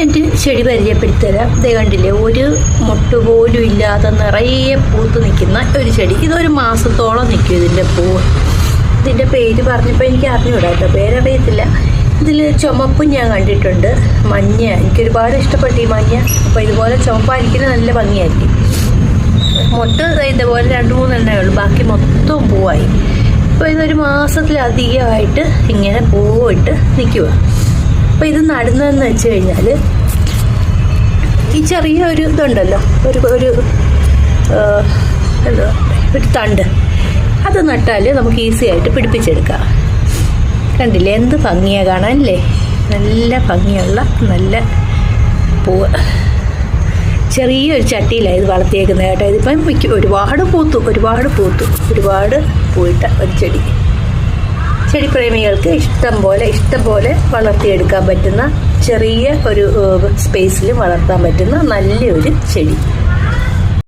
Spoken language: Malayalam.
എൻ്റെ ചെടി പരിചയപ്പെടുത്തരാം. ഇതേ കണ്ടില്ലേ, ഒരു മുട്ട് പോലും ഇല്ലാതെ നിറയെ പൂത്ത് നിൽക്കുന്ന ഒരു ചെടി. ഇതൊരു മാസത്തോളം നിൽക്കും ഇതിൻ്റെ പൂവ്. ഇതിൻ്റെ പേര് പറഞ്ഞപ്പോൾ എനിക്ക് അറിഞ്ഞുകൂടാ കേട്ടോ, പേരറിയത്തില്ല. ഇതിൽ ചുമപ്പും ഞാൻ കണ്ടിട്ടുണ്ട്, മഞ്ഞ. എനിക്കൊരുപാട് ഇഷ്ടപ്പെട്ടു ഈ മഞ്ഞ. അപ്പോൾ ഇതുപോലെ ചുമപ്പായിരിക്കുന്നത് നല്ല ഭംഗിയായിരിക്കും. മൊട്ട് ഇതുപോലെ 2-3 എണ്ണേ ഉള്ളൂ, ബാക്കി മൊത്തം പൂവായി. അപ്പോൾ ഇതൊരു മാസത്തിലധികമായിട്ട് ഇങ്ങനെ പൂവിട്ട് നിൽക്കുക. അപ്പോൾ ഇത് നടുന്നതെന്ന് വെച്ച് കഴിഞ്ഞാൽ ഈ ചെറിയ ഒരു ഇതുണ്ടല്ലോ, ഒരു തണ്ട്, അത് നട്ടാൽ നമുക്ക് ഈസി ആയിട്ട് പിടിപ്പിച്ചെടുക്കാം. കണ്ടില്ലേ എന്ത് ഭംഗിയാണ് കാണാനല്ലേ, നല്ല ഭംഗിയുള്ള നല്ല പൂവ്. ചെറിയൊരു ചട്ടിയിലാണ് ഇത് വളർത്തിയേക്കുന്നത് കേട്ടോ. ഇതിപ്പം ഒരുപാട് പൂയിട്ട ഒരു ചെടി പ്രേമികൾക്ക് ഇഷ്ടം പോലെ വളർത്തിയെടുക്കാൻ പറ്റുന്ന, ചെറിയ ഒരു സ്പേസിൽ വളർത്താൻ പറ്റുന്ന നല്ലൊരു ചെടി.